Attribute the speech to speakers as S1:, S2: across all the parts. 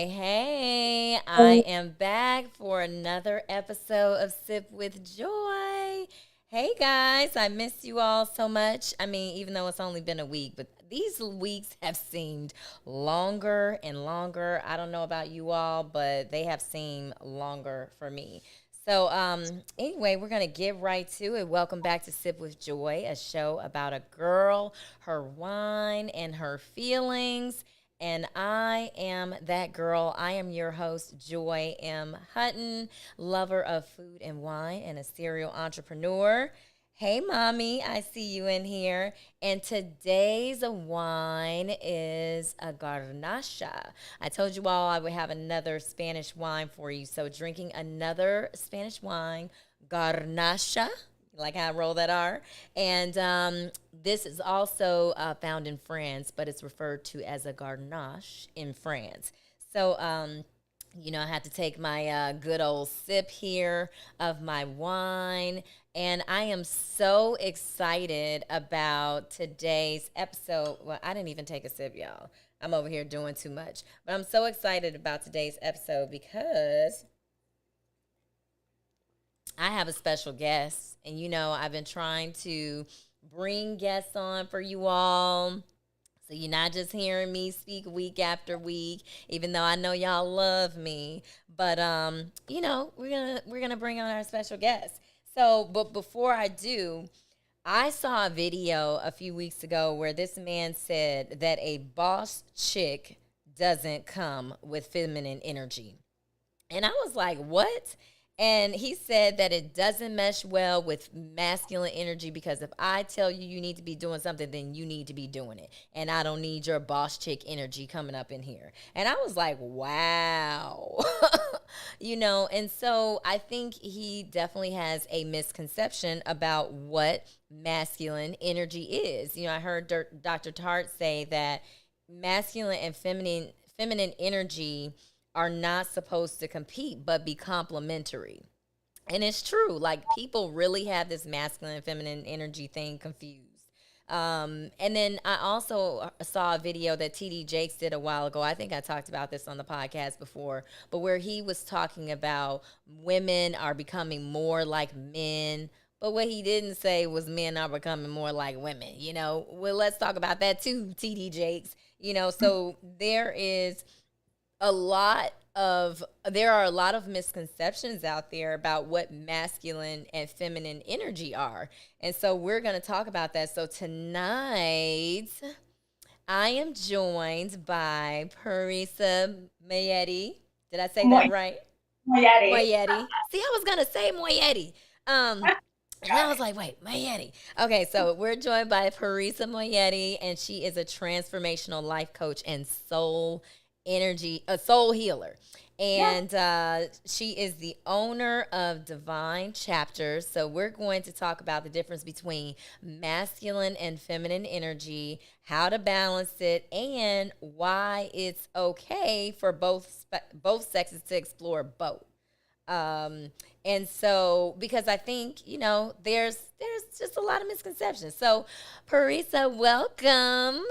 S1: Hey, I am back for another episode of Sip with Joy. Hey guys, I miss you all so much. I mean, even though it's only been a week, but these weeks have seemed longer and longer. I don't know about you all, but they have seemed longer for me. Anyway, we're going to get right to it. Welcome back to Sip with Joy, a show about a girl, her wine, and her feelings. And I am that girl. I am your host, Joy M. Hutton, lover of food and wine and a serial entrepreneur. Hey, mommy, I see you in here. And today's wine is a garnacha. I told you all I would have another Spanish wine for you. So, drinking another Spanish wine, garnacha, like how I roll that R. And this is also found in France, but it's referred to as a garnache in France. I had to take my good old sip here of my wine. And I am so excited about today's episode. Well, I didn't even take a sip, y'all. I'm over here doing too much. But I'm so excited about today's episode because I have a special guest. And I've been trying to bring guests on for you all. So you're not just hearing me speak week after week, even though I know y'all love me. But we're gonna bring on our special guest. So, but before I do, I saw a video a few weeks ago where this man said that a boss chick doesn't come with feminine energy. And I was like, what? And he said that it doesn't mesh well with masculine energy because if I tell you you need to be doing something, then you need to be doing it. And I don't need your boss chick energy coming up in here. And I was like, wow. And so I think he definitely has a misconception about what masculine energy is. I heard Dr. Tart say that masculine and feminine energy are not supposed to compete but be complementary. And it's true. Like people really have this masculine and feminine energy thing confused. And then I also saw a video that TD Jakes did a while ago. I think I talked about this on the podcast before, but where he was talking about women are becoming more like men. But what he didn't say was men are becoming more like women. Well, let's talk about that too, TD Jakes. So there are a lot of misconceptions out there about what masculine and feminine energy are. And so we're going to talk about that. So tonight I am joined by Parisa Moayedi. Did I say that
S2: Moy-
S1: right?
S2: Moyeti.
S1: Moayedi. See, I was going to say Moayedi. And I was like, wait, Moayedi. Okay, so we're joined by Parisa Moayedi, and she is a transformational life coach and soul healer.
S2: Yeah.
S1: And she is the owner of Divine Chapters. So we're going to talk about the difference between masculine and feminine energy, how to balance it, and why it's okay for both sexes to explore both. Um, and so because I think there's just a lot of misconceptions. So, Parisa, welcome.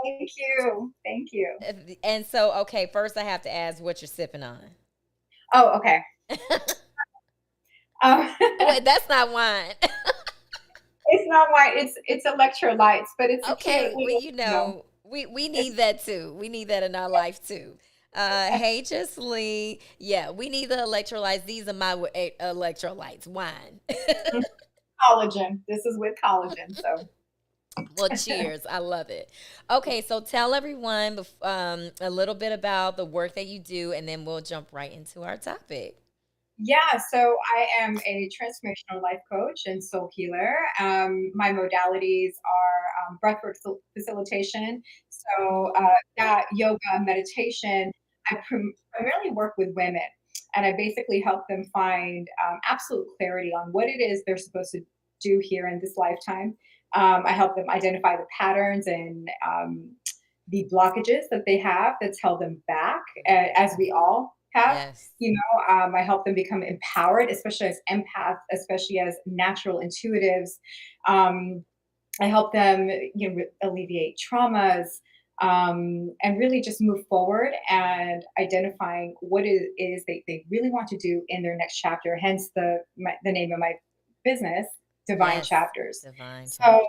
S2: Thank you. Thank you.
S1: And so, okay, first I have to ask what you're sipping on.
S2: Oh, okay. Um,
S1: Wait, that's not wine.
S2: it's not wine. It's electrolytes, but it's a cute
S1: Okay, well,
S2: little,
S1: we
S2: it's
S1: need that too. We need that in our life too. Hey, just Lee. Yeah, we need the electrolytes. These are my electrolytes. Wine.
S2: collagen. This is with collagen. So
S1: Well, cheers. I love it. Okay, so tell everyone a little bit about the work that you do, and then we'll jump right into our topic.
S2: yeah, so I am a transformational life coach and soul healer. My modalities are breathwork facilitation, so that yoga, meditation. Primarily work with women, and I basically help them find absolute clarity on what it is they're supposed to do here in this lifetime. I help them identify the patterns and the blockages that they have that's held them back, as we all have.
S1: Yes.
S2: I help them become empowered, especially as empaths, especially as natural intuitives. Um, I help them, alleviate traumas, and really just move forward and identifying what it is they really want to do in their next chapter. Hence the name of my business, Divine
S1: Yes.
S2: Chapters.
S1: Divine chapter.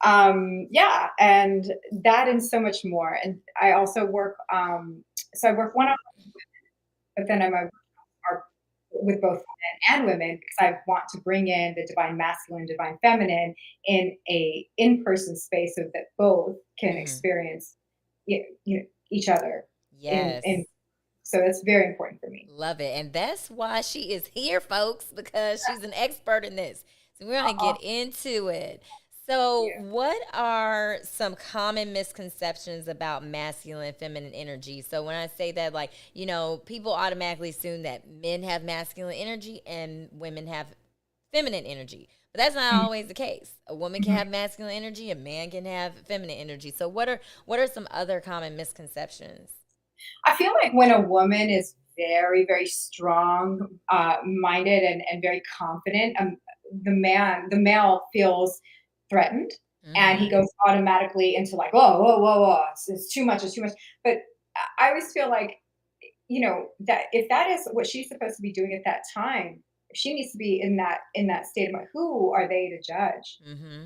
S2: So yeah, and that and so much more. And I also work. So I work one on, but then I'm a are with both men and women because I want to bring in the divine masculine, divine feminine in a in-person space so that both can
S1: Hmm.
S2: experience each other in
S1: Yes.
S2: so that's very important for me.
S1: Love it. And that's why she is here, folks, because she's an expert in this. So we're going to get into it. So,
S2: Yeah.
S1: what are some common misconceptions about masculine and feminine energy? So, when I say that, like, people automatically assume that men have masculine energy and women have feminine energy. But that's not
S2: Mhm,
S1: always the case. A woman can
S2: mhm.
S1: have masculine energy, a man can have feminine energy. So, what are some other common misconceptions?
S2: I feel like when a woman is very, very strong minded and very confident, the male feels threatened and he
S1: Mm-hmm.
S2: goes automatically into like, whoa, whoa, whoa, whoa, it's too much, it's too much. But I always feel like, that if that is what she's supposed to be doing at that time, she needs to be in that state of mind. Who are they to judge?
S1: Mm-hmm.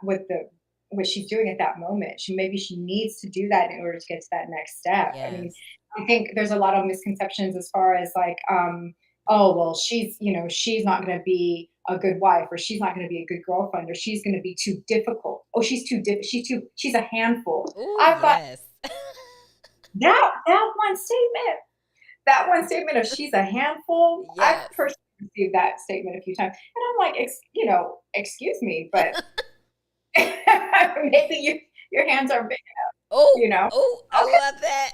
S2: With the what she's doing at that moment. She needs to do that in order to get to that next step. I mean,
S1: Yes.
S2: I think there's a lot of misconceptions as far as like, oh well, she's not going to be a good wife, or she's not going to be a good girlfriend, or she's going to be too difficult. Oh, she's a handful.
S1: Oh,
S2: I thought
S1: yes.
S2: that one statement of she's a handful. I've
S1: Yes.
S2: personally received that statement a few times, and I'm like, excuse me, but maybe your hands are big,
S1: Oh,
S2: you know?
S1: oh, I
S2: Okay,
S1: love that.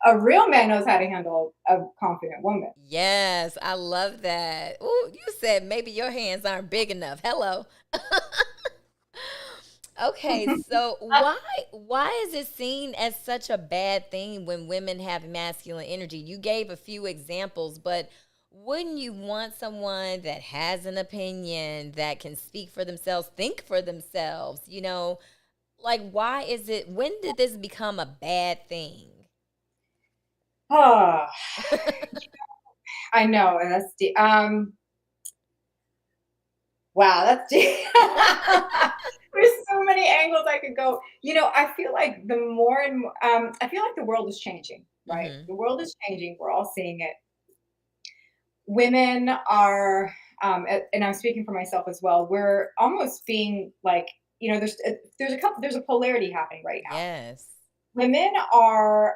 S2: a real man knows how to handle a confident woman.
S1: Yes, I love that. Oh, you said maybe your hands aren't big enough. Hello. Okay, so why is it seen as such a bad thing when women have masculine energy? You gave a few examples, but wouldn't you want someone that has an opinion, that can speak for themselves, think for themselves? Like, why is it? When did this become a bad thing?
S2: Oh, I know, and that's deep. Wow, that's deep. There's so many angles I could go. I feel like the more and more, I feel like the world is changing, right?
S1: Hmm.
S2: The world is changing. We're all seeing it. Women are, and I'm speaking for myself as well. We're almost being like, there's a polarity happening right now.
S1: Yes.
S2: Women are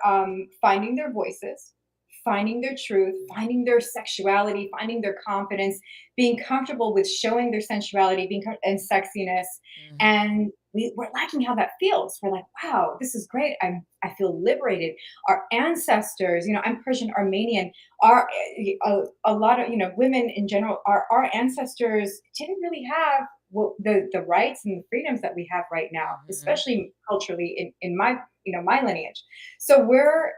S2: finding their voices, finding their truth, finding their sexuality, finding their confidence, being comfortable with showing their sensuality, and sexiness.
S1: Hmm.
S2: And we're liking how that feels. We're like, wow, this is great. I feel liberated. Our ancestors, I'm Persian Armenian. A lot of women in general, our ancestors didn't really have the rights and the freedoms that we have right now,
S1: Hmm.
S2: especially culturally in my my lineage. So we're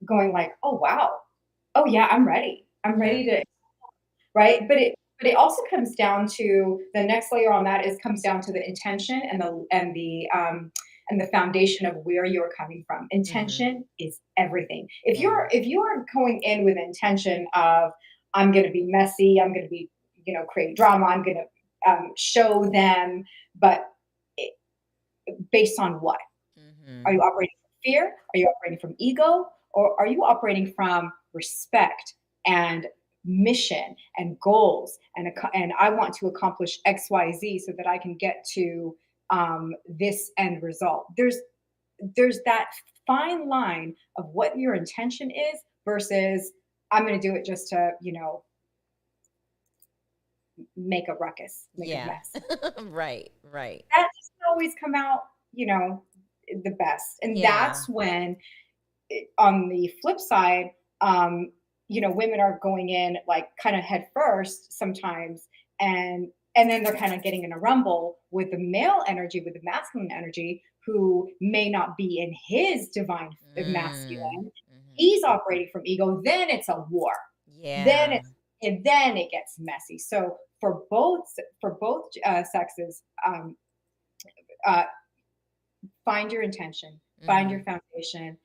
S2: going like, oh wow, oh yeah, I'm
S1: Yeah.
S2: ready to, right. But it also comes down to the next layer on that, is comes down to the intention and the foundation of where you're coming from.
S1: Hmm.
S2: Intention is everything. if
S1: Yeah.
S2: you're if you're going in with intention of, I'm going to be messy, I'm going to be, create drama, I'm going to show them, but it, based on what? Are you
S1: Hmm.
S2: operating from fear? Are you operating from ego? Or are you operating from respect and mission and goals, and I want to accomplish XYZ so that I can get to this end result? There's that fine line of what your intention is versus, I'm going to do it just to make a ruckus, make a
S1: Yeah.
S2: mess.
S1: Right. Right.
S2: That doesn't always come out, the best, and
S1: Yeah.
S2: that's when, on the flip side, women are going in like kind of head first sometimes, and then they're kind of getting in a rumble with the male energy, with the masculine energy, who may not be in his divine
S1: Mm.
S2: masculine.
S1: Hmm.
S2: He's operating from ego. Then it's a war. Then
S1: Yeah.
S2: it's and then it gets messy. So for both sexes, uh, find your intention, find your
S1: Mhm.
S2: foundation.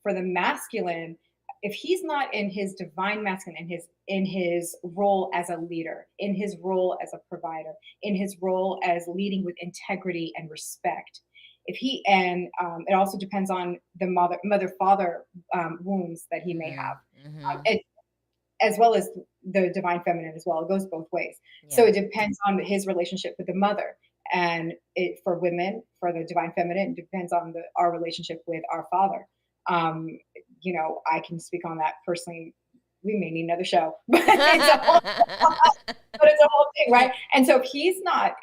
S2: For the masculine, if he's not in his divine masculine, in his role as a leader, in his role as a provider, in his role as leading with integrity and respect, if he and it also depends on the mother father wounds that he may have.
S1: Mhm. Mhm.
S2: It, as well as the divine feminine as well. It goes both ways. So
S1: Yeah.
S2: it depends on his relationship with the mother. And it, for women, for the divine feminine, it depends on our relationship with our father. Um, I can speak on that personally. We may need another show, but it's a whole thing, right? And so if he's not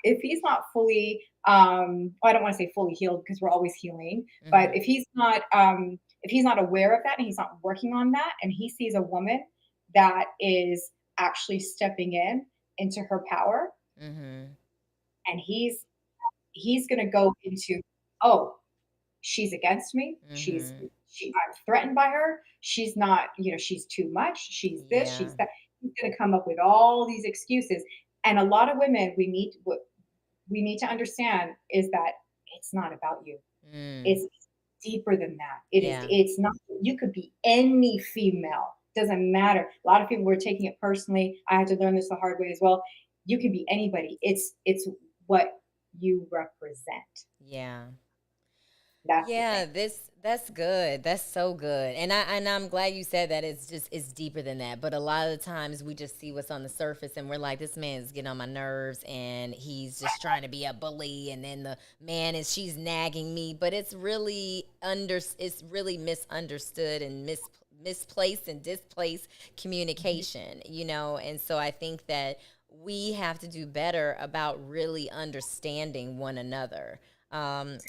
S2: fully, well, I don't want to say fully healed because we're always healing, but
S1: Mhm.
S2: if he's not aware of that and he's not working on that, and he sees a woman that is actually stepping into her power,
S1: Mhm.
S2: and he's going to go into, oh, she's against me,
S1: Mhm.
S2: I'm threatened by her, she's not, she's too much, she's this, she's
S1: Yeah.
S2: that. He's going to come up with all these excuses. And a lot of women, what we need to understand is that it's not about you.
S1: Mm.
S2: It's deeper than that.
S1: Yeah.
S2: It's not, you could be any female. Doesn't matter. A lot of people were taking it personally. I had to learn this the hard way as well. You can be anybody. It's what you represent.
S1: Yeah.
S2: That's the
S1: Yeah,
S2: thing.
S1: that's good. That's so good. And I'm glad you said that it's deeper than that. But a lot of the times we just see what's on the surface and we're like, this man is getting on my nerves and he's just trying to be a bully, and then the man is she's nagging me, but it's really misunderstood and misplaced and displaced
S2: Mhm.
S1: communication, And so I think that we have to do better about really understanding one another.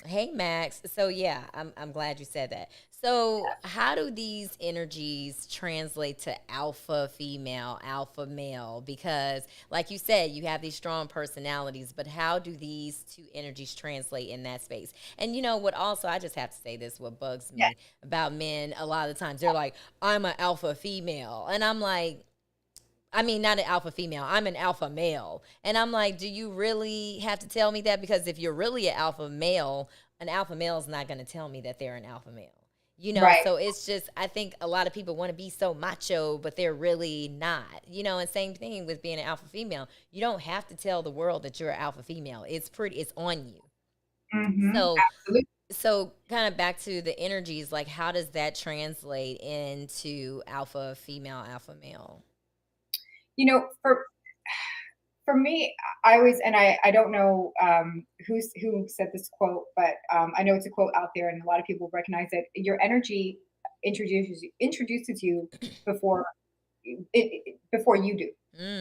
S1: Hey Max. So yeah, I'm glad you said that. So how do these energies translate to alpha female, alpha male? Because like you said, you have these strong personalities, but how do these two energies translate in that space? And you know what also, I just have to say this, what bugs
S2: Yeah,
S1: me about men a lot of the times, they're like, I'm an alpha female. And I'm like, I mean, not an alpha female. I'm an alpha male. And I'm like, do you really have to tell me that? Because if you're really an alpha male is not going to tell me that they're an alpha male.
S2: right.
S1: So it's just, I think a lot of people want to be so macho, but they're really not. And same thing with being an alpha female. You don't have to tell the world that you're an alpha female. It's on you. So,
S2: Absolutely.
S1: so kind of back to the energies, like how does that translate into alpha female, alpha male?
S2: You know, for me, I always, and I don't know who said this quote, but I know it's a quote out there, and a lot of people recognize it. Your energy introduces you before before you do.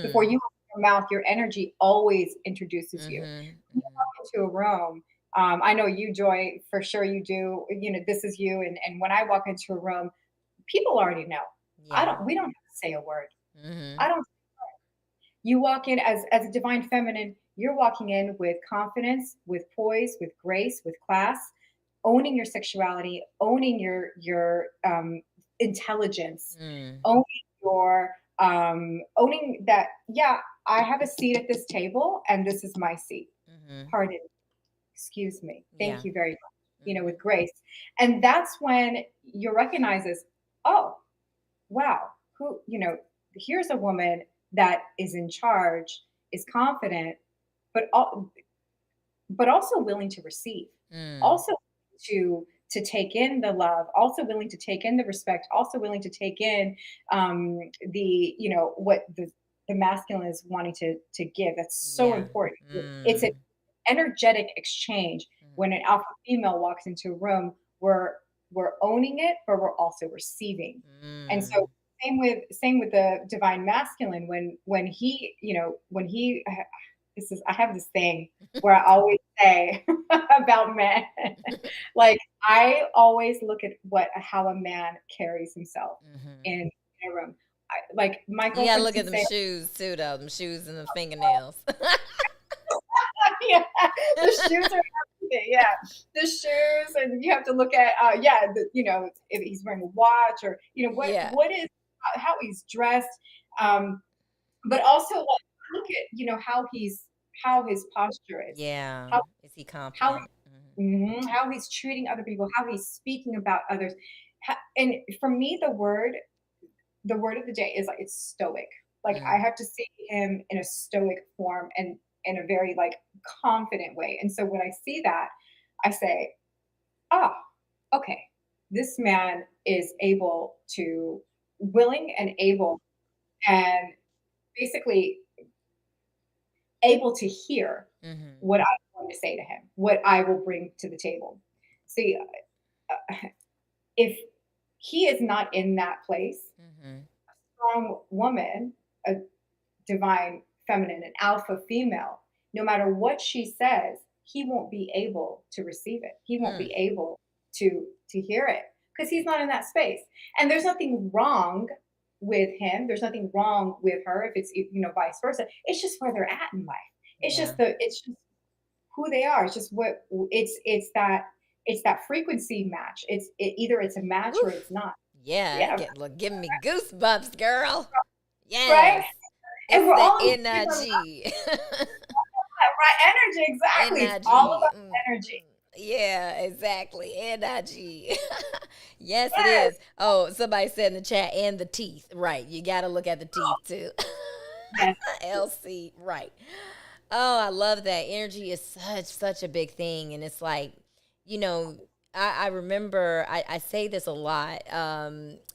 S2: Before
S1: Mm.
S2: you open your mouth, your energy always introduces you.
S1: Mhm.
S2: When you
S1: Mhm.
S2: walk into a room, I know you, Joy, for sure you do. This is you, and when I walk into a room, people already know. I
S1: Yeah.
S2: don't. We don't have to say a word.
S1: Mhm.
S2: I don't. You walk in as a divine feminine, you're walking in with confidence, with poise, with grace, with class, owning your sexuality, owning your intelligence,
S1: Mm.
S2: owning your owning that, yeah, I have a seat at this table and this is my seat.
S1: Mhm.
S2: Pardon, excuse me. Thank
S1: Yeah.
S2: you very much. With
S1: Mhm.
S2: grace. And that's when you recognize as, oh, wow, here's a woman that is in charge, is confident, but but also willing to receive,
S1: Mm.
S2: also to take in the love, also willing to take in the respect, also willing to take in the what the masculine is wanting to give. That's so
S1: Yeah.
S2: important. It's an
S1: Mm.
S2: energetic exchange. When
S1: Mhm.
S2: an alpha female walks into a room, we're owning it, but we're also receiving. And so
S1: Mm.
S2: same with the divine masculine, when he this is I have this thing where I always say about men. Like, I always look at what how a man carries himself
S1: Mhm.
S2: in a room. Like my
S1: You gotta
S2: girlfriends
S1: look
S2: can
S1: at them
S2: say,
S1: shoes too, though. Them shoes and the fingernails.
S2: yeah, the shoes are everything. Yeah, the shoes, and you have to look at, if he's wearing a watch, or
S1: Yeah.
S2: what is how he's dressed, but also like look at how his posture is,
S1: Yeah.
S2: how
S1: Is he
S2: how
S1: confident?
S2: how he's treating other people, how he's speaking about others. And for me, the word of the day is like it's stoic. Like I
S1: Mm.
S2: have to see him in a stoic form and in a very like confident way. And so when I see that, I say, "Ah, okay. This man is able to willing and able and basically able to hear
S1: Mhm.
S2: what I'm going to say to him, what I will bring to the table." See, if he is not in that place,
S1: Mhm.
S2: strong woman, a divine feminine, an alpha female, no matter what she says, he won't be able to receive it. He won't
S1: Mm.
S2: be able to hear it because he's not in that space. And there's nothing wrong with him. There's nothing wrong with her if it's vice versa. It's just where they're at in life.
S1: Yeah.
S2: It's just who they are. It's just what it's that frequency match. Either it's a match or it's
S1: Oof.
S2: not.
S1: Yeah,
S2: Yeah,
S1: look, giving me goosebumps, girl.
S2: right.
S1: Yes.
S2: And
S1: It's
S2: we're
S1: the
S2: all in different
S1: energy.
S2: right energy. Exactly. It's all
S1: Energy.
S2: about energy.
S1: Yeah, exactly. Energy. Yes, it
S2: Yes.
S1: is. Oh, somebody said in the chat, and the teeth. Right. You got to look at the teeth too.
S2: Yes.
S1: LC. Right. Oh, I love that. Energy is such a big thing. And it's like, you know, I remember I say this a lot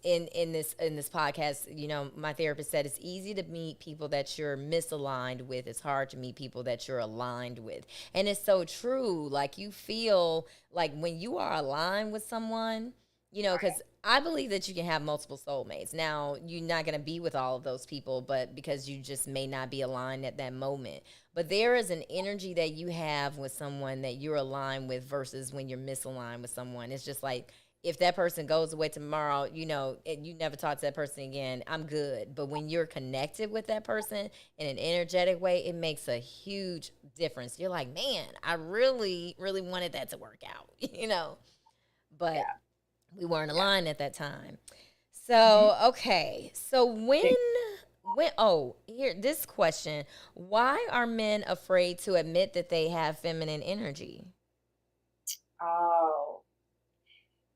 S1: in this podcast. You know, my therapist said it's easy to meet people that you're misaligned with. It's hard to meet people that you're aligned with. And it's so true. Like you feel like when you are aligned with someone, you know, because I believe that you can have multiple soulmates. Now, you're not going to be with all of those people, but because you just may not be aligned at that moment. But there is an energy that you have with someone that you're aligned with versus when you're misaligned with someone. It's just like if that person goes away tomorrow, you know, and you never talk to that person again, I'm good. But when you're connected with that person in an energetic way, it makes a huge difference. You're like, man, I really wanted that to work out, you know, but
S2: Yeah.
S1: we weren't
S2: Yeah.
S1: aligned at that time.
S2: Mhm.
S1: So, okay. So
S2: Big.
S1: when oh, here this question, why are men afraid to admit that they have feminine energy?
S2: Oh,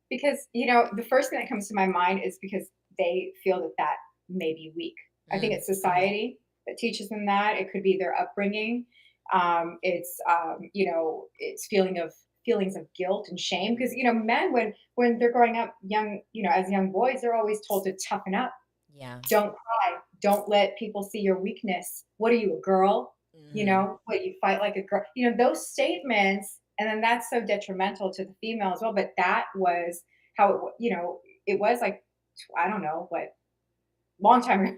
S2: because the first thing that comes to my mind is because they feel that that may be weak. I think it's
S1: Mm-hmm.
S2: society that teaches them that. It could be their upbringing. It's feelings of guilt and shame because men when they're growing up young, as young boys, they're always told to toughen up.
S1: Yeah.
S2: Don't cry. Don't let people see your weakness. What are you, a girl?
S1: Mm-hmm.
S2: What you fight like a girl? Those statements, and then that's so detrimental to the female as well. But that was how it was like I don't know what long time ago.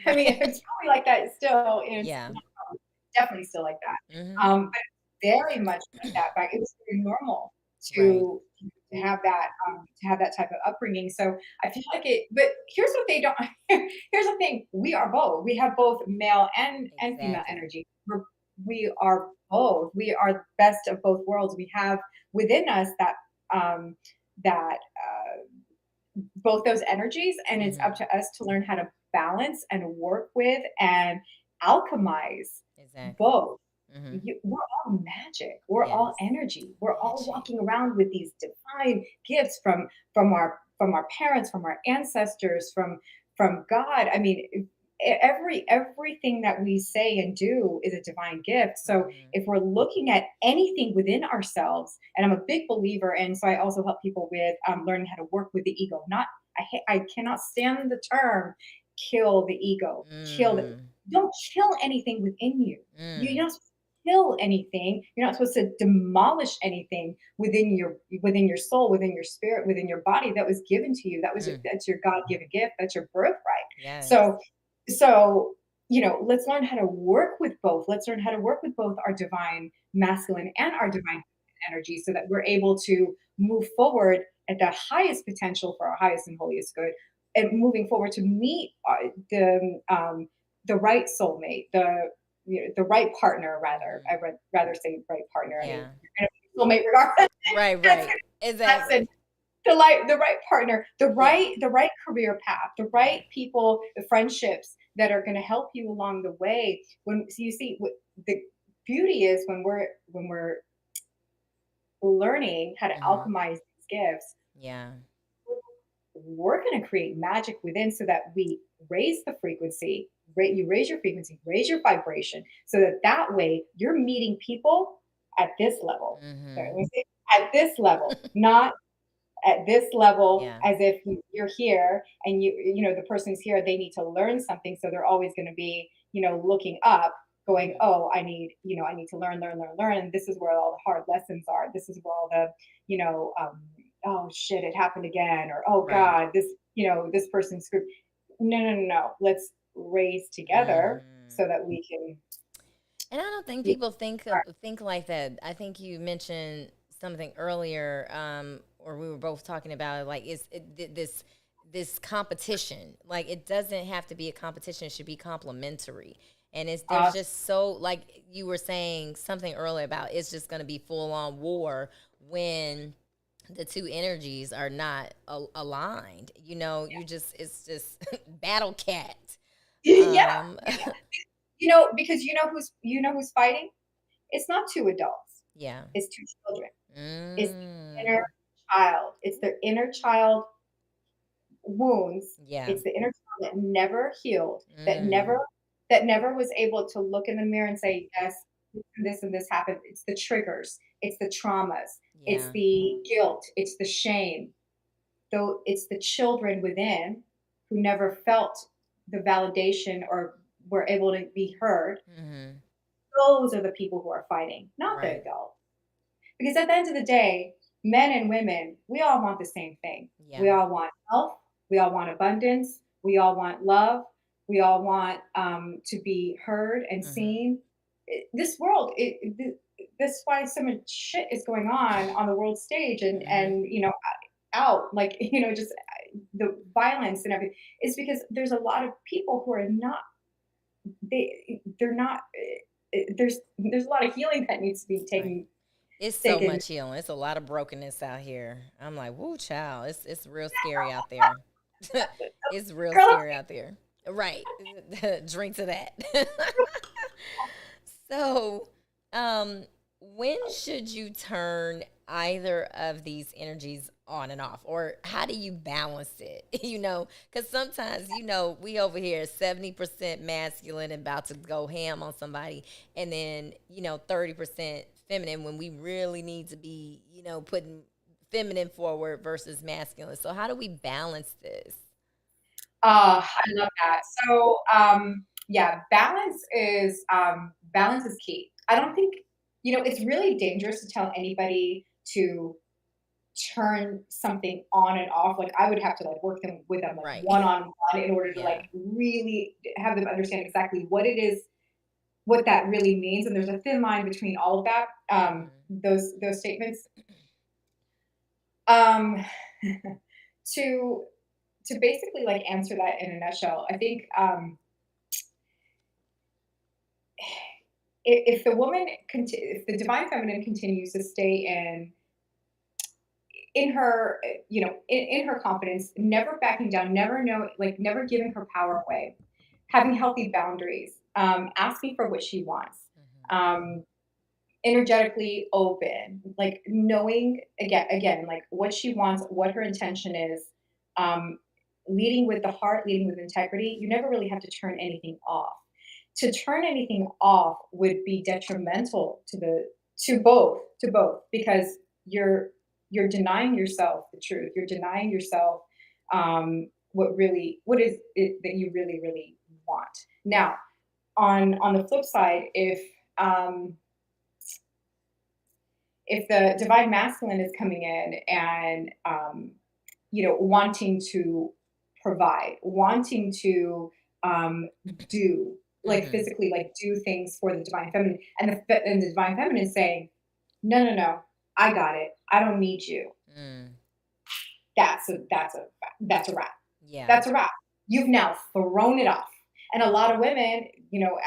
S2: I mean,
S1: Right.
S2: it's probably like that still. It's
S1: Yeah.
S2: definitely still like that.
S1: Mm-hmm.
S2: But very much like that back. It was very normal
S1: Right.
S2: to have that type of upbringing. So I feel like it. But here's what they don't. Here's the thing: we are both. We have both male and female
S1: Exactly.
S2: energy. We are both. We are the best of both worlds. We have within us um, that both those energies, and it's up
S1: Mm-hmm.
S2: to us to learn how to balance and work with and alchemize
S1: Exactly.
S2: both.
S1: Mm-hmm.
S2: We're all magic. We're all
S1: Yes.
S2: energy. We're all
S1: Magic.
S2: walking around with these divine gifts from our parents, from our ancestors, from God. I mean, everything that we say and do is a divine gift. So
S1: Mm-hmm.
S2: if we're looking at anything within ourselves, and I'm a big believer, and so I also help people with learning how to work with the ego. Not I cannot stand the term kill the ego.
S1: Mm.
S2: Don't kill anything within you. You're
S1: Mm.
S2: not supposed to kill anything. You're not supposed to demolish anything within your soul, within your spirit, within your body that was given to you.
S1: Mm.
S2: That's your God given gift. That's your birthright.
S1: Yes.
S2: So so let's learn how to work with both. Let's learn how to work with both our divine masculine and our divine energy so that we're able to move forward at the highest potential for our highest and holiest good and moving forward to meet the right soulmate, the right partner. Rather,
S1: Mm-hmm.
S2: rather say right partner. I mean,
S1: Yeah.
S2: you're gonna be soulmate regardless.
S1: Right,
S2: that's
S1: right.
S2: that's
S1: Exactly.
S2: it. The right partner,
S1: Yeah.
S2: the right career path, the
S1: Yeah.
S2: right people, the friendships that are going to help you along the way. When so you see what the beauty is when learning how to
S1: Hmm.
S2: alchemize these gifts,
S1: Yeah.
S2: we're going to create magic within so that we raise the frequency, you raise your frequency, raise your vibration, so that that way you're meeting people at this level. Sorry, let
S1: Hmm.
S2: me say, at this level, not at this level
S1: Yeah.
S2: as if you're here and the person's here, they need to learn something, so they're always going to be looking up, going,
S1: Hmm.
S2: oh, I need to learn, and this is where all the hard lessons are, this is where all the oh shit, it happened again, or oh
S1: Right.
S2: god, this person screwed. No, no, no, no, let's raise together
S1: Hmm.
S2: so that we can.
S1: And I don't think
S2: Yeah,
S1: people think like that. I think you mentioned something earlier, or we were both talking about it, like this competition. Like it doesn't have to be a competition; it should be complementary. And there's
S2: uh,
S1: just so, like you were saying something earlier about, it's just going to be full on war when the two energies are not aligned. You just, it's just battle cat.
S2: yeah,
S1: Um,
S2: yeah. Because who's fighting. It's not two adults.
S1: yeah.
S2: It's two children. It's the inner
S1: Mm.
S2: child. It's their inner child wounds.
S1: Yeah.
S2: It's the inner child that never healed,
S1: Mm.
S2: that never was able to look in the mirror and say, yes, this and this happened. It's the triggers. It's the traumas. It's
S1: Yeah.
S2: the guilt. It's the shame. Though it's the children within who never felt the validation or were able to be heard.
S1: Mhm.
S2: Those are the people who are fighting, not the
S1: Right.
S2: adult. Because at the end of the day, men and women, we all want the same thing. We
S1: Yeah.
S2: all want health. We all want abundance. We all want love. We all want to be heard and
S1: Mhm.
S2: seen. This world, this is why so much shit is going on the world stage,
S1: Mhm.
S2: and out, like just the violence and everything. Is because there's a lot of people who are not, they're not. There's a lot of healing that needs to be
S1: Right. It's so
S2: taken.
S1: much healing. It's a lot of brokenness out here. I'm like, woo, child. It's real scary out there. It's real
S2: Girl,
S1: scary out there. Right. Drink to that. So, when should you turn either of these energies on and off, or how do you balance it? Because sometimes we over here 70% masculine and about to go ham on somebody, and then 30% feminine when we really need to be putting feminine forward versus masculine. So how do we balance this?
S2: I love that. So, yeah, balance is key. I don't think it's really dangerous to tell anybody to turn something on and off. Like I would have to like work them with them like
S1: Right.
S2: one on one in order to like
S1: Yeah.
S2: really have them understand exactly what it is, what that really means. And there's a thin line between all of that.
S1: Hmm.
S2: Those statements. Um, to basically like answer that in a nutshell, I think if the if the divine feminine continues to stay in her in her confidence, never backing down, never giving her power away, having healthy boundaries, asking for what she wants,
S1: Hmm.
S2: um, energetically open, like knowing again like what she wants, what her intention is, um, leading with the heart, leading with integrity. You never really have to turn anything off. To turn anything off would be detrimental to both because you're denying yourself the truth. You're denying yourself what is it that you really really want. Now, on the flip side, um, if the divine masculine is coming in and wanting to provide, wanting to do like
S1: Hmm.
S2: physically like do things for the divine feminine, and the divine feminine is saying, no, no, no, I got it, I don't need you.
S1: Mm.
S2: That's a wrap.
S1: Yeah.
S2: That's a wrap. You've now thrown it off. And a lot of women,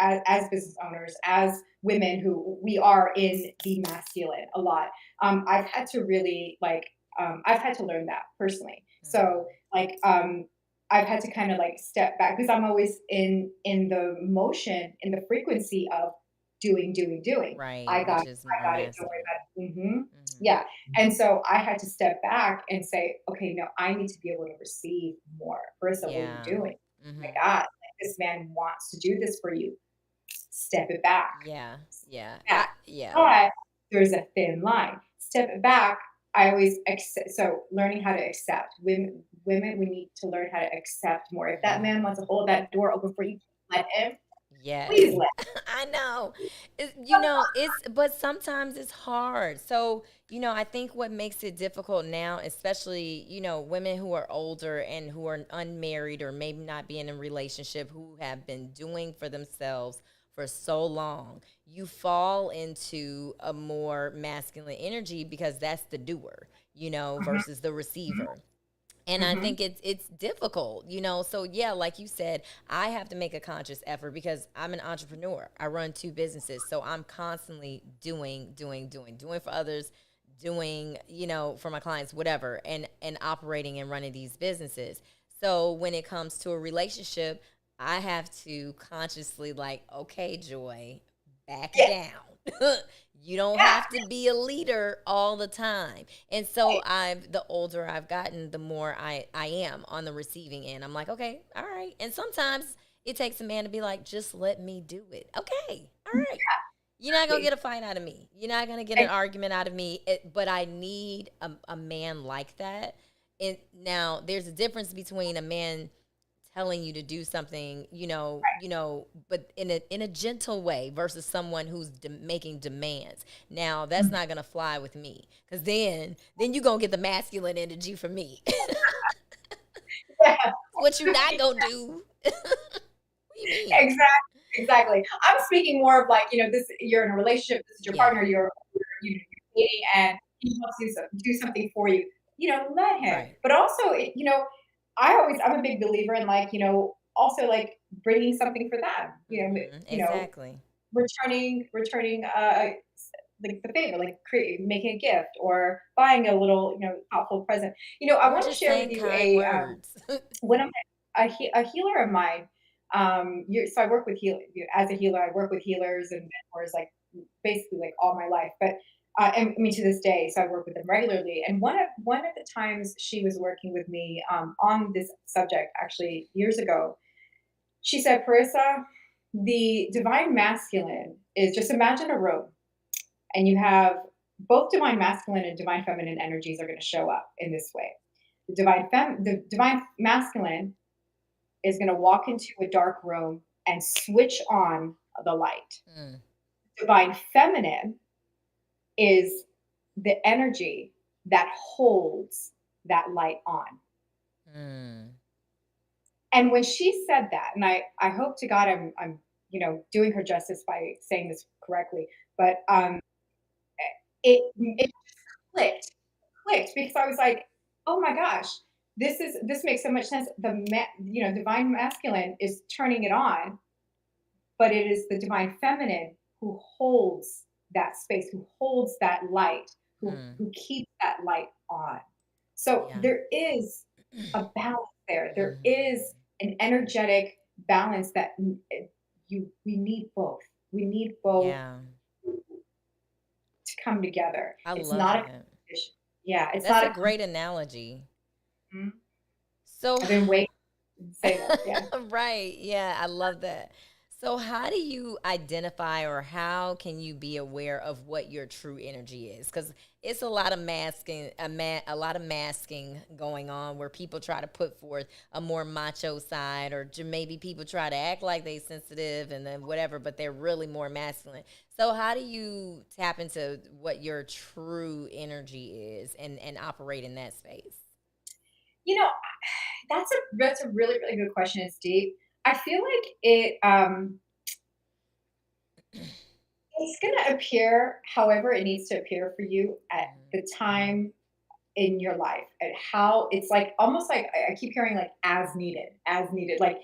S2: as business owners, as women who we are in the masculine a lot, I've had to really I've had to learn that personally. So
S1: Hmm.
S2: like, I've had to kind of like step back because I'm always in the motion, in the frequency of doing.
S1: Right, which is more
S2: I got it, don't worry
S1: masculine.
S2: about it. Mhm.
S1: Hmm.
S2: Yeah, and so I had to step back and say, "Okay, no, I need to be able to receive more. Marissa, what are you
S1: Yeah.
S2: doing? Oh my
S1: Hmm.
S2: god, like, this man wants to do this for you. Step it back.
S1: Yeah. Yeah.
S2: Back."
S1: Yeah.
S2: But there's a thin line. Step it back, I always accept, so learning how to accept. Women, we need to learn how to accept more. If that man wants to
S1: Hmm.
S2: hold that door open for you, let him. Please
S1: Yes.
S2: let
S1: I know.
S2: him.
S1: But sometimes it's hard. So, I think what makes it difficult now, especially, women who are older and who are unmarried or maybe not being in a relationship who have been doing for themselves for so long, you fall into a more masculine energy because that's the doer,
S2: Mhm,
S1: versus the
S2: mhm,
S1: receiver. And I
S2: mhm.
S1: think it's difficult, so yeah, like you said, I have to make a conscious effort because I'm an entrepreneur. I run two businesses, so I'm constantly doing for others, doing, for my clients, whatever, and operating and running these businesses. So when it comes to a relationship, I have to consciously, like, okay, Joy, back
S2: Yeah,
S1: down. You don't
S2: yeah,
S1: have to be a leader all the time. And so
S2: right.
S1: the older I've gotten, the more I am on the receiving end. I'm like, okay, all right. And sometimes it takes a man to be like, just let me do it. Okay, all right. You're not gonna
S2: Exactly.
S1: get a fight out of me. You're not gonna get an argument out of me. But I need a man like that. And now there's a difference between a man telling you to do something, but in a gentle way versus someone who's making demands. Now that's not gonna fly with me because then you gonna get the masculine energy from me.
S2: Yeah,
S1: What you not gonna do? What do you mean?
S2: exactly, exactly. I'm speaking more of like, this, you're in a relationship, this is your
S1: Yeah.
S2: partner, you're dating, and he wants to do something for you. Let him.
S1: Right.
S2: But also, I'm a big believer in, like, also like bringing something for them.
S1: Exactly.
S2: Returning like the favor, like making a gift or buying a little, thoughtful present. I
S1: Or
S2: want to
S1: just
S2: share with
S1: saying
S2: you
S1: kind words.
S2: one of a healer of mine. So I work with as a healer. I work with healers and mentors, like basically like all my life. But and I mean to this day, so I work with them regularly. And one of the times she was working with me on this subject, actually years ago, she said, "Parissa, the divine masculine is, just imagine a room, and you have both divine masculine and divine feminine energies are going to show up in this way. The divine masculine is going to walk into a dark room and switch on the light.
S1: Mm,
S2: Divine feminine is the energy that holds that light on."
S1: mm.
S2: And when she said that, and I hope to God I'm doing her justice by saying this correctly, but it clicked, clicked, because I was like, oh my gosh, this makes so much sense. Divine masculine is turning it on, but it is the divine feminine who holds that space, who holds that light,
S1: Hmm.
S2: who keeps that light on. So
S1: Yeah.
S2: there is a balance there. There
S1: Hmm.
S2: is an energetic balance that we need both. We need both
S1: Yeah.
S2: to come together.
S1: I
S2: It's
S1: love
S2: not a
S1: that.
S2: competition. Yeah, it's
S1: That's
S2: not
S1: a
S2: a
S1: great analogy.
S2: competition.
S1: So,
S2: I've been waiting to say this. Yeah.
S1: right. Yeah, I love that. So, how do you identify or how can you be aware of what your true energy is? Because it's a lot of masking, a lot of masking going on where people try to put forth a more macho side, or maybe people try to act like they sensitive and then whatever, but they're really more masculine. So, how do you tap into what your true energy is and operate in that space?
S2: You know, that's a really, really good question. It's deep. I feel like it's gonna appear however it needs to appear for you at
S1: Hmm.
S2: the time in your life, and how it's like almost like I keep hearing like as needed, like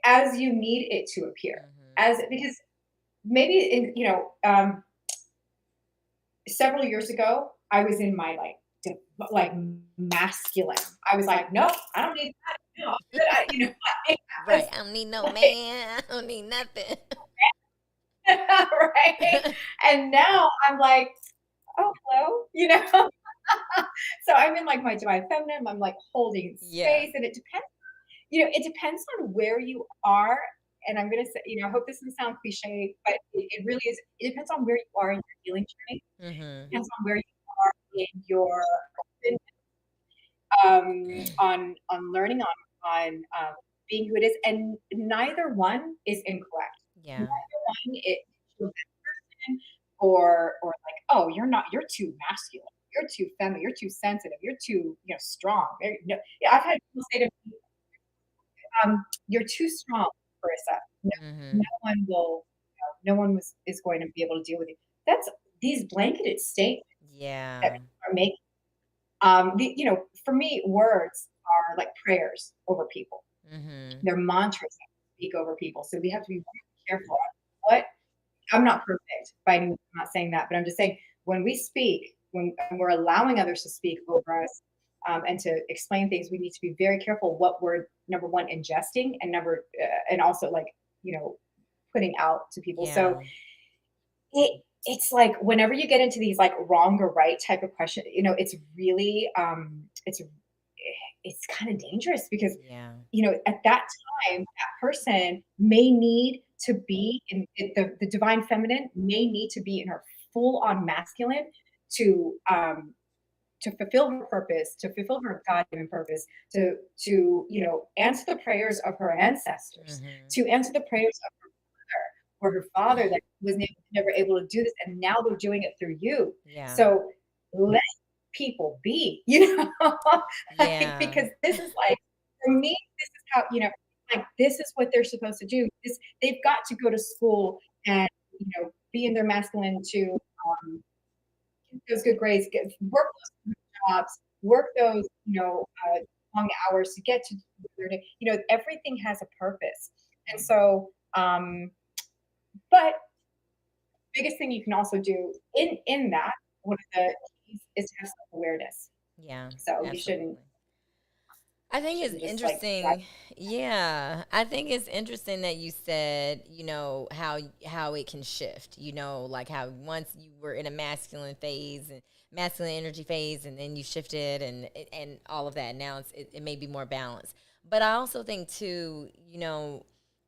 S2: as you need it to appear.
S1: Hmm.
S2: As because maybe in several years ago, I was in my like masculine. I was like, no, I don't need that. No, I'm good. I
S1: Right.
S2: was
S1: I don't need no
S2: like,
S1: man. I don't need nothing.
S2: right? And now I'm like, oh, hello, So I'm in like my divine feminine. I'm like holding
S1: Yeah.
S2: space, and it depends. It depends on where you are. And I'm gonna say, I hope this doesn't sound cliche, but it really is. It depends on where you are in your healing journey.
S1: Mhm.
S2: Depends on where you are in your on learning on being who it is, and neither one is incorrect. Neither
S1: Yeah.
S2: one it makes you a bad person, or like, oh, you're too masculine, you're too feminine, you're too sensitive, you're too strong. No, yeah, I've had people say to me, "You're too strong, Carissa. No, no
S1: Mhm.
S2: one will, no one is going to be able to deal with you." That's these blanketed statements that
S1: Yeah.
S2: people are making. For me, words are like prayers over people.
S1: Mhm.
S2: They're mantras that we speak over people. So we have to be very careful on what. I'm not perfect by any means. I'm not saying that, but I'm just saying when we speak, when we're allowing others to speak over us, and to explain things, we need to be very careful what we're number one ingesting, and also like putting out to people. So
S1: Yeah.
S2: it's like whenever you get into these like wrong or right type of question, it's really it's kind of dangerous because
S1: Yeah.
S2: at that time that person may need to be the divine feminine may need to be in her full on masculine to um to fulfill her purpose, to fulfill her God-given purpose, to answer the prayers of her ancestors,
S1: Mhm.
S2: to answer the prayers of her or her father that was never able to do this, and now they're doing it through you.
S1: Yeah.
S2: So let people be, like,
S1: Yeah.
S2: because this is like for me, this is how like this is what they're supposed to do. They've got to go to school and be in their masculine to get those good grades, work those jobs, work those long hours to get to everything has a purpose, and
S1: Mhm.
S2: so but biggest thing you can also do in that, one of the keys is to have self-awareness.
S1: Yeah.
S2: So you shouldn't
S1: Absolutely. I think it's
S2: just like drive.
S1: interesting. Yeah, I think it's interesting that you said, how it can shift. Like how once you were in a masculine phase and masculine energy phase, and then you shifted and all of that. Now it may be more balanced. But I also think too,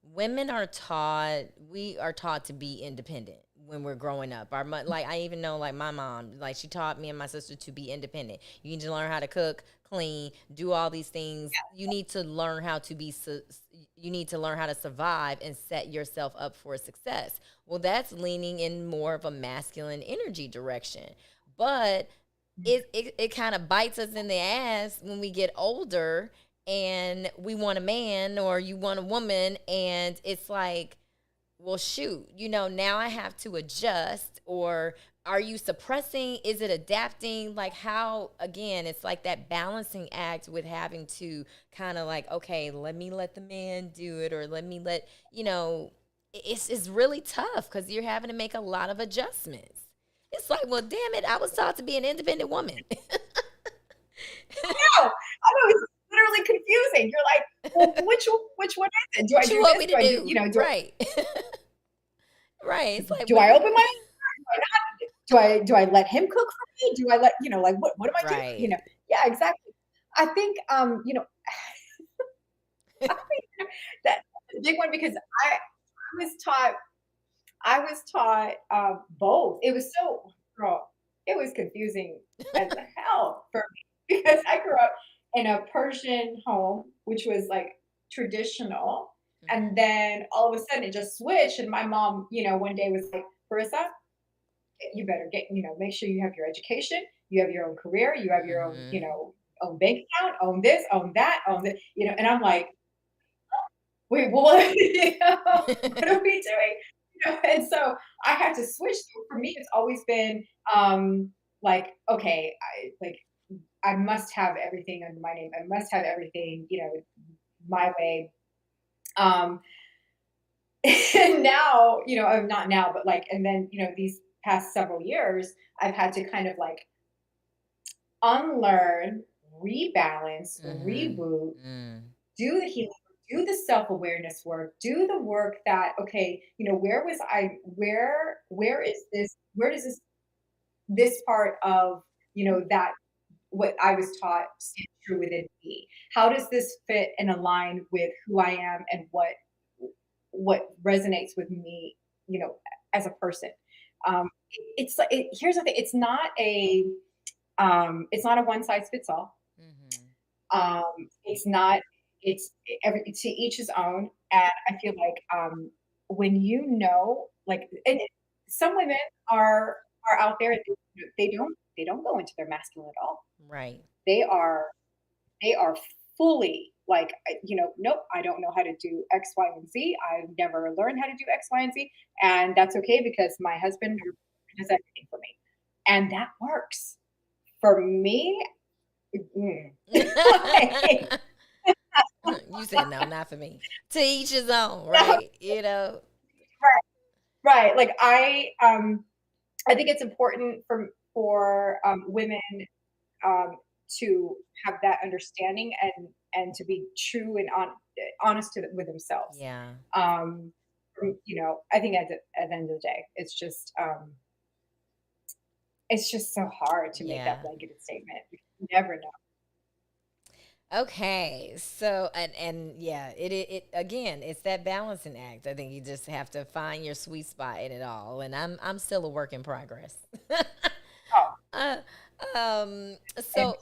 S1: women are taught we are taught to be independent when we're growing up. Like I even know like my mom, like she taught me and my sister to be independent. You need to learn how to cook, clean, do all these things. You need to learn how to you need to learn how to survive and set yourself up for success. Well, that's leaning in more of a masculine energy direction. But it kind of bites us in the ass when we get older and we want a man or you want a woman, and it's like, well, shoot, now I have to adjust. Or are you suppressing? Is it adapting? Like, how, again, it's like that balancing act with having to kind of like, okay, let the man do it, or let me let, it's really tough because you're having to make a lot of adjustments. It's like, well, damn it, I was taught to be an independent woman.
S2: No, I know it's literally confusing. You're like, well, which one is it? Do I
S1: What you
S2: do
S1: want
S2: this?
S1: me to
S2: Do I do
S1: do? Right. Right. It's like,
S2: do
S1: well,
S2: I open my do I let him cook for me? Do I let like what am I doing?
S1: right.
S2: Yeah, exactly. I think I think that's a big one because I was taught both. It was so girl, it was confusing as hell for me because I grew up in a Persian home, which was like traditional. And
S1: Mhm.
S2: then all of a sudden it just switched. And my mom, one day was like, Marissa, you better make sure you have your education, you have your own career, you have your own,
S1: Mhm.
S2: own bank account, own this, own that, own this, and I'm like, wait, what? What are we doing? And so I had to switch. So for me, it's always been like, okay, I must have everything under my name. I must have everything, my way. Um, and now, not now, but like, and then, these past several years, I've had to kind of like unlearn, rebalance,
S1: Mhm.
S2: reboot,
S1: Mm.
S2: do the healing, do the self-awareness work, do the work that, okay, where was I, where is this, where does this part of, that what I was taught stand true within me? How does this fit and align with who I am and what resonates with me, as a person? Here's the thing: it's not a one size fits all.
S1: Mhm.
S2: It's not. It's every to each his own, and I feel like when like, and some women are out there. They don't go into their masculine at all.
S1: Right.
S2: They are they are fully like, nope, I don't know how to do X, Y, and Z. I've never learned how to do X, Y, and Z. And that's okay because my husband does everything for me. And that works. For me, like,
S1: You said no, not for me. To each his own, right? You know.
S2: right, right. Like I think it's important for women um, to have that understanding and to be true and honest with themselves.
S1: Yeah.
S2: Um, I think at the end of the day, it's just so hard to make that
S1: Yeah.
S2: blanketed statement. You never know.
S1: Okay, so and yeah, it again, it's that balancing act. I think you just have to find your sweet spot in it all, and I'm still a work in progress.
S2: Oh,
S1: uh,
S2: and
S1: so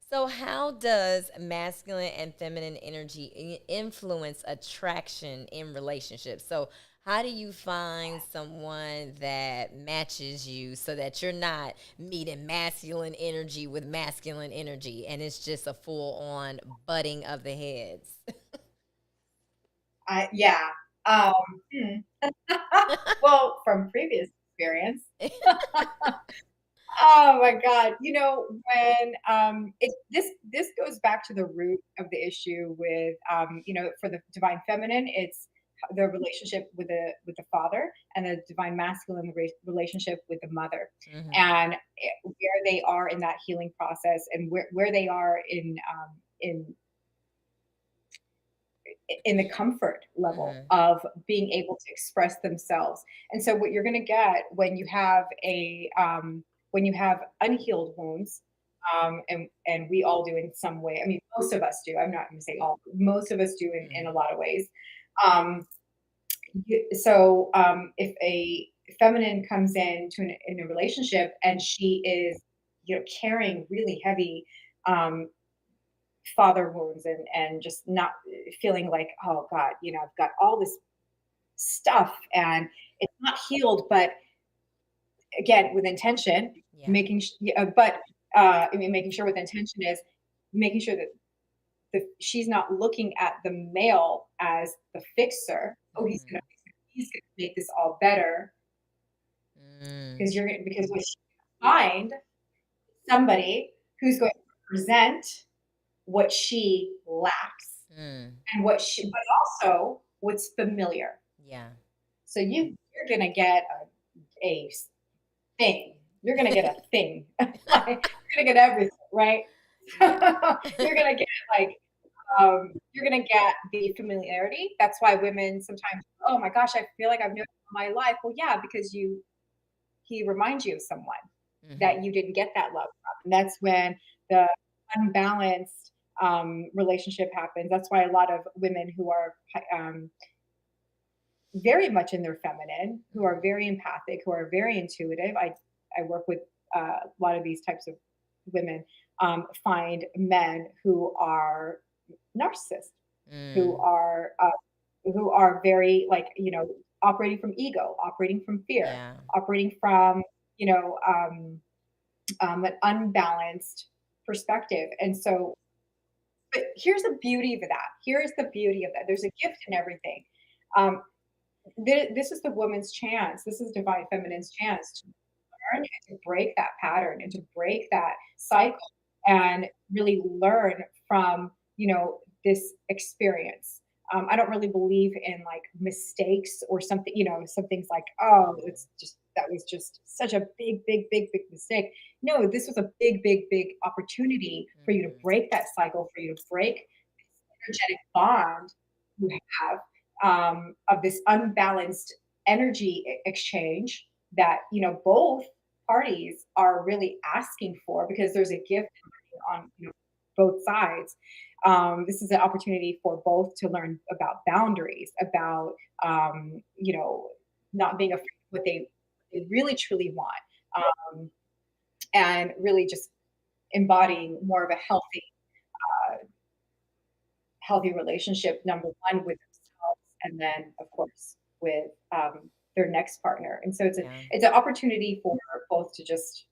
S1: so how does masculine and feminine energy influence attraction in relationships? So how do you find someone that matches you so that you're not meeting masculine energy with masculine energy and it's just a full on butting of the heads?
S2: yeah. Um, hmm. Well, from previous experience. Oh my God. When this goes back to the root of the issue with for the divine feminine, it's the relationship with the father, and the divine masculine relationship with the mother.
S1: Hmm.
S2: And where they are in that healing process, and where they are in the comfort level
S1: Hmm.
S2: of being able to express themselves. And so what you're going to get when you have unhealed wounds, and we all do in some way. I mean, most of us do. I'm not going to say all. Most of us do in a
S1: Hmm.
S2: lot of ways. Um, if a feminine comes in a relationship and she is, carrying really heavy um, father wounds, and just not feeling like, oh God, I've got all this stuff and it's not healed, but again, with intention,
S1: Yeah.
S2: I mean, making sure with intention is making sure that she's not looking at the male as the fixer. Oh,
S1: Hmm.
S2: he's gonna make this all better,
S1: Mm.
S2: because what she find somebody who's going to present what she lacks,
S1: Mm.
S2: and but also what's familiar.
S1: Yeah.
S2: So you're gonna get a thing. You're gonna get a thing. Like, you're gonna get everything, right? You're gonna get like you're gonna get the familiarity. That's why women sometimes, oh my gosh, I feel like I've known him all my life. Well, yeah, because you he reminds you of someone that
S1: Hmm.
S2: you didn't get that love from. And that's when the unbalanced relationship happens. That's why a lot of women who are very much in their feminine, who are
S1: Hmm.
S2: very empathic, who are very intuitive. I work with a lot of these types of women. Find men who are narcissists, who
S1: Mm.
S2: are uh, who are very, like, operating from ego, operating from fear,
S1: Yeah.
S2: operating from an unbalanced perspective. And so, but here's the beauty of that. Here's the beauty of that. There's a gift in everything. Um, this is the woman's chance. This is divine feminine's chance to learn and to break that pattern and to break that cycle and really learn from, this experience. I don't really believe in like mistakes or something, some things like, oh, that was just such a big, big, big, big mistake. No, this was a big, big, big opportunity for you to
S1: Hmm.
S2: break that cycle, for you to break energetic bond you have, of this unbalanced energy exchange that, both parties are really asking for because there's a gift on, both sides. This is an opportunity for both to learn about boundaries, about, not being afraid of what they really truly want, um, and really just embodying more of a healthy relationship, number one with themselves, and then of course with, their next partner. And so
S1: Yeah.
S2: it's an opportunity for both to just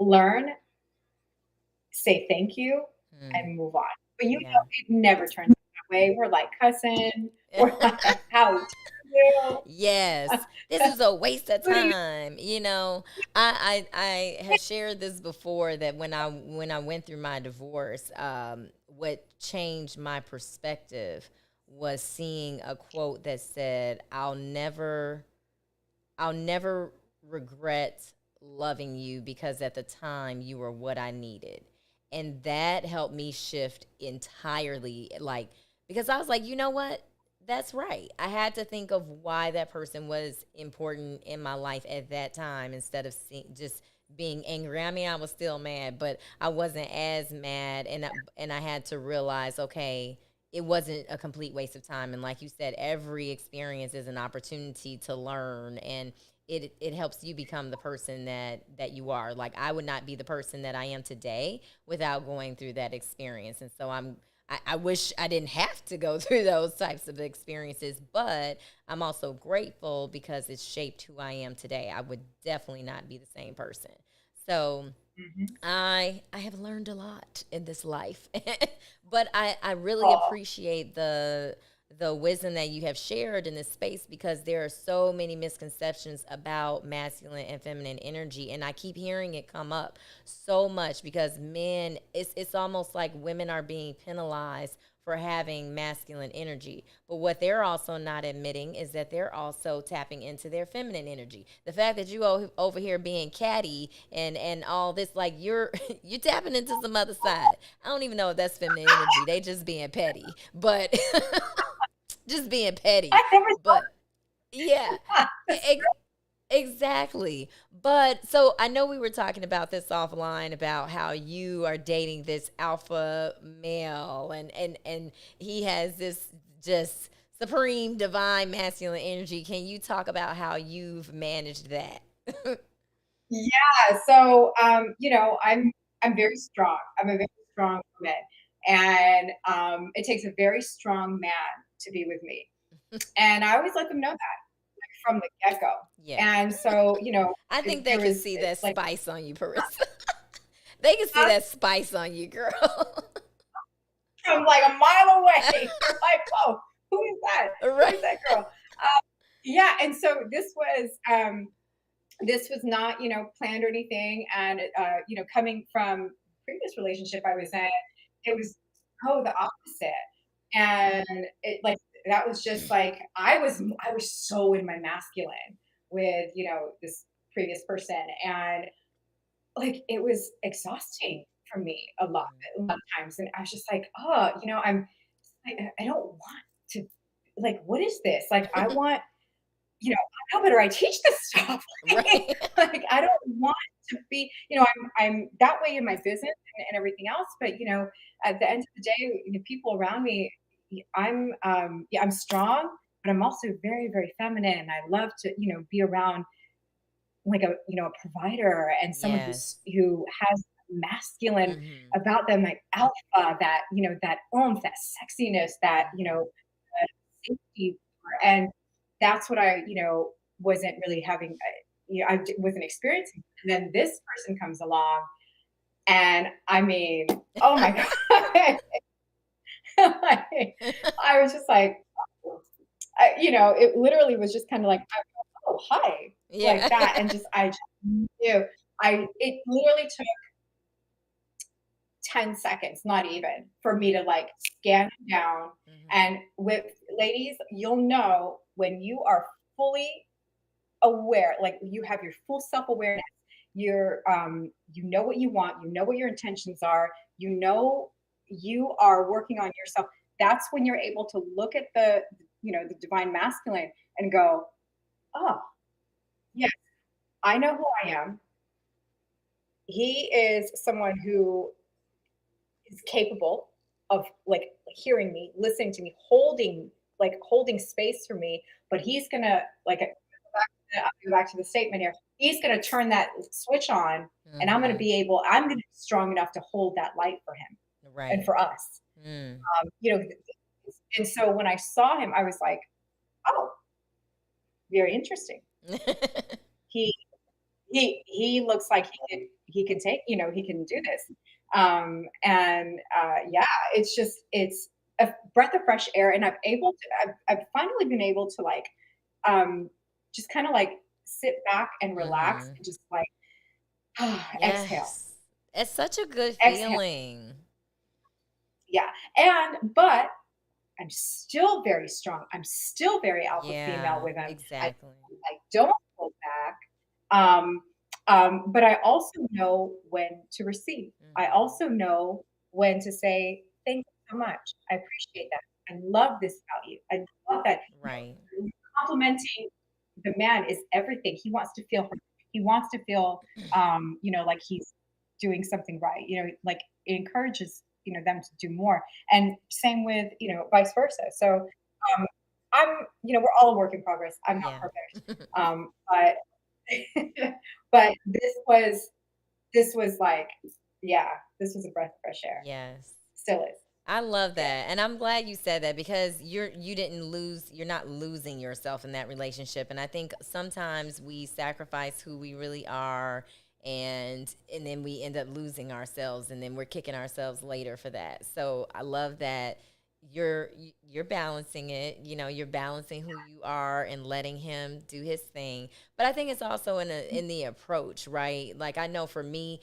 S2: learn, say thank you,
S1: Mm.
S2: and move on. But
S1: Yeah.
S2: it never turns out that way. We're like cousin. We're like, how dare you?
S1: Yes, this is a waste of
S2: Who do you?
S1: time. I have shared this before that when I went through my divorce, what changed my perspective was seeing a quote that said, I'll never regret loving you because at the time you were what I needed." And that helped me shift entirely. Like, because I was like, you know what? That's right. I had to think of why that person was important in my life at that time instead of just being angry. I mean, I was still mad, but I wasn't as mad. And I had to realize, okay, it wasn't a complete waste of time. And like you said, every experience is an opportunity to learn, and it helps you become the person that you are. Like, I would not be the person that I am today without going through that experience. And so I wish I didn't have to go through those types of experiences, but I'm also grateful because it's shaped who I am today. I would definitely not be the same person. So
S2: Mhm.
S1: I have learned a lot in this life, but I really
S2: Oh,
S1: appreciate the wisdom that you have shared in this space because there are so many misconceptions about masculine and feminine energy, and I keep hearing it come up so much because men, it's almost like women are being penalized for having masculine energy. But what they're also not admitting is that they're also tapping into their feminine energy. The fact that you over here being catty and all this, like, you're tapping into some other side. I don't even know if that's feminine energy. They just being petty, but just being petty.
S2: I never
S1: But yeah,
S2: thought this.
S1: e- exactly. But so I know we were talking about this offline about how you are dating this alpha male, and he has this just supreme divine masculine energy. Can you talk about how you've managed that?
S2: Yeah, so, I'm very strong. I'm a very strong woman, and, it takes a very strong man to be with me, and I always let them know that, like, from the get-go,
S1: Yeah.
S2: and so,
S1: I think they
S2: there
S1: can
S2: was,
S1: see that
S2: like,
S1: spice on you, Parissa. They can see
S2: us
S1: that spice on you, girl.
S2: from, like, a mile away. You're like, "Whoa, who is that? Who
S1: Right.
S2: is that girl?" Yeah, and so this was not, planned or anything. And, coming from previous relationship I was in, it was so the opposite. And it like that was just like I was so in my masculine with, this previous person. And like it was exhausting for me a lot of times. And I was just like, oh, I don't want to like what is this? Like I want how better I teach this stuff?
S1: Right.
S2: Like, I don't want to be I'm that way in my business and everything else, but, at the end of the day, the people around me, I'm strong, but I'm also very, very feminine. I love to, be around like a provider and someone
S1: Yes.
S2: who has masculine
S1: Mhm.
S2: about them, like alpha, that, that oomph, that sexiness, that,
S1: Mhm.
S2: safety, and that's what I, wasn't really having, wasn't experiencing. And then this person comes along, and I mean, oh my god, I was just like, it literally was just kind of like, oh hi, like
S1: Yeah.
S2: that, and just I just knew. It literally took 10 seconds, not even, for me to like scan him down.
S1: Mhm.
S2: And with ladies, you'll know when you are fully aware, like you have your full self-awareness, you know what you want, you know what your intentions are, you know, you are working on yourself, that's when you're able to look at the, the divine masculine and go, oh, yes, I know who I am. He is someone who is capable of like hearing me, listening to me, holding space for me. But he's gonna like I'll go back to the statement here. He's gonna turn that switch on, and
S1: Mm-hmm.
S2: I'm gonna be strong enough to hold that light for him and
S1: Right.
S2: for us.
S1: Mm.
S2: You know, and so when I saw him, I was like, oh, very interesting. He he looks like he can take, he can do this. And yeah, it's a breath of fresh air, and I've finally been able to like um just kind of like sit back and relax
S1: Mm-hmm.
S2: and just like exhale,
S1: Yes. It's such a good
S2: exhale.
S1: feeling.
S2: Yeah. But I'm still very strong. I'm still very alpha female
S1: Yeah,
S2: with him.
S1: exactly.
S2: I don't hold back. Um, but I also know when to receive. I
S1: Mm-hmm.
S2: also know when to say, thank you so much. I appreciate that. I love this about you. I love that.
S1: Right.
S2: Complimenting the man is everything. He wants to feel heard. He wants to feel, like he's doing something right. Like it encourages, them to do more. And same with, vice versa. So um, we're all a work in progress. I'm not
S1: Yeah.
S2: perfect. But but this was like, yeah, this was a breath of fresh air.
S1: Yes.
S2: Still is.
S1: I love
S2: Yeah.
S1: that. And I'm glad you said that because you're not losing yourself in that relationship. And I think sometimes we sacrifice who we really are and then we end up losing ourselves and then we're kicking ourselves later for that. So I love that you're balancing it. You're balancing who you are and letting him do his thing. But I think it's also in the approach, right? Like I know for me,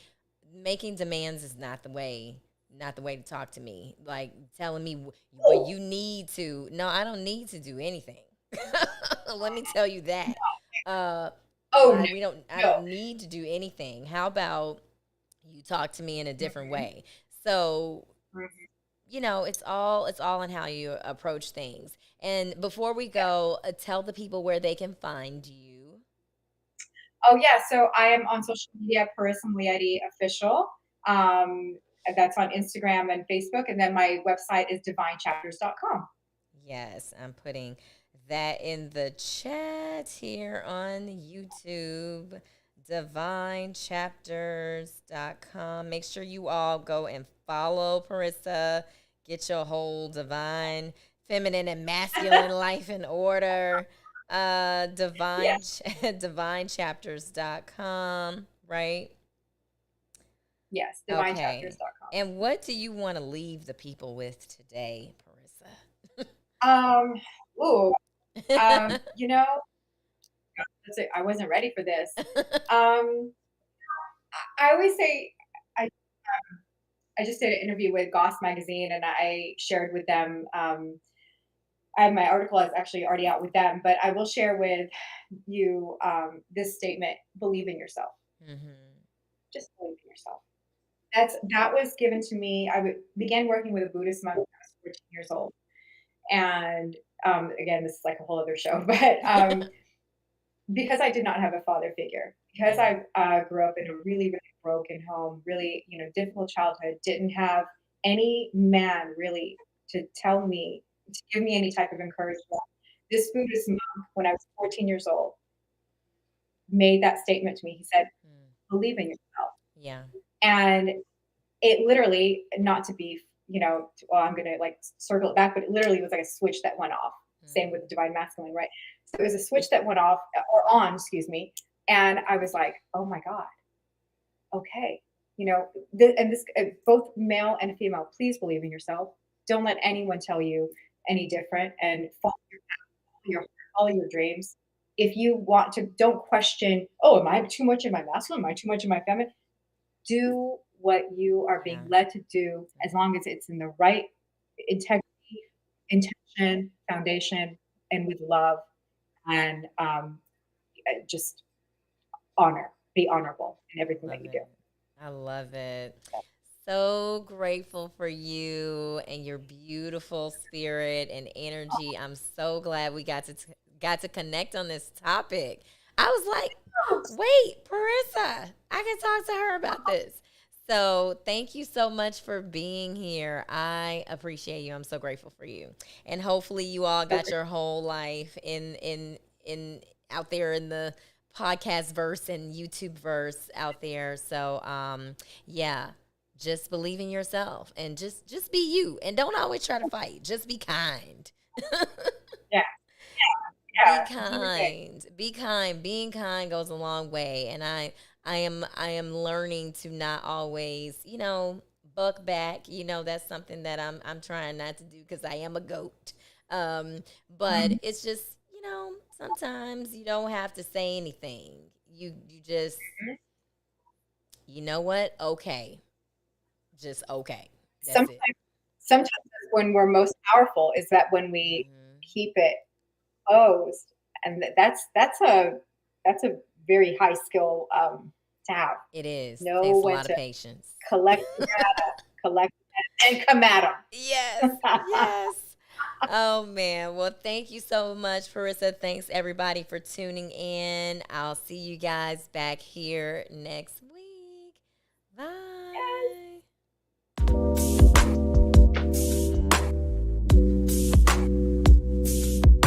S1: making demands is not the way to talk to me. Like telling me what
S2: Oh,
S1: you need to. No, I don't need to do anything. Let me tell you that. Uh,
S2: oh
S1: right?
S2: no,
S1: I
S2: no.
S1: don't need to do anything. How about you talk to me in a different
S2: Mhm,
S1: way? So
S2: mhm.
S1: it's all in how you approach things. And before we
S2: Yeah.
S1: go, tell the people where they can find you.
S2: Oh yeah. So I am on social media, Parisa Moayedi official. Um, that's on Instagram and Facebook, and then my website is divinechapters.com.
S1: Yes, I'm putting that in the chat here on YouTube. Divinechapters.com. Make sure you all go and follow Parissa. Get your whole divine, feminine, and masculine life in order.
S2: Yes.
S1: Divinechapters.com, right?
S2: Yes.
S1: Okay.
S2: Divinechapters.com.
S1: And what do you want to leave the people with today,
S2: Um, ooh,
S1: Parissa?
S2: you know, that's it. I wasn't ready for this. Um, I always say I just did an interview with Goss magazine, and I shared with them. My article is actually already out with them, but I will share with you this statement: believe in yourself.
S1: Hmm.
S2: Just believe in yourself. That was given to me. Began working with a Buddhist monk when I was 14 years old, and again, this is like a whole other show, but because I did not have a father figure, because
S1: Yeah.
S2: I grew up in a really, really broken home, really, difficult childhood, didn't have any man really to tell me, to give me any type of encouragement. This Buddhist monk, when I was 14 years old, made that statement to me. He said,
S1: Mm.
S2: believe in yourself.
S1: Yeah.
S2: And it literally, not to be, well, I'm going to like circle it back, but it literally was like a switch that went off. Same with the
S1: Mm.
S2: divine masculine, right? So it was a switch that went off or on, excuse me. And I was like, oh my God, okay. And this, both male and female, please believe in yourself. Don't let anyone tell you any different, and follow your, follow your dreams. If you want to, don't question, oh, am I too much in my masculine? Am I too much in my feminine? Do what you are being
S1: Yeah.
S2: led to do, as long as it's in the right integrity, intention, foundation, and with love, and just honor. Be honorable in
S1: I
S2: everything that
S1: love
S2: you do.
S1: it. I love it.
S2: So,
S1: So grateful for you and your beautiful spirit and energy. I'm so glad we got to connect on this topic. I was like, wait, Parissa, I can talk to her about this. So thank you so much for being here. I appreciate you. I'm so grateful for you. And hopefully you all got your whole life in out there in the podcast verse and YouTube verse out there. So yeah, just believe in yourself and just be you and don't always try to fight. Just be kind.
S2: Yeah,
S1: Be
S2: yeah, 100%.
S1: kind. Be kind. Being kind goes a long way. And I am learning to not always, buck back. That's something that I'm trying not to do because I am a goat. But
S2: Mhm.
S1: it's just, sometimes you don't have to say anything. You just, you know what? Okay. Just okay. That's it.
S2: Sometimes, sometimes when we're most powerful is that when we
S1: Hmm.
S2: keep it closed, and that's a very high skill to have.
S1: It is.
S2: Know
S1: Takes a
S2: when
S1: lot of
S2: to
S1: patience.
S2: collect the data, collect and come at
S1: Yes,
S2: them.
S1: yes. Oh man. Well, thank you so much, Parissa. Thanks everybody for tuning in. I'll see you guys back here next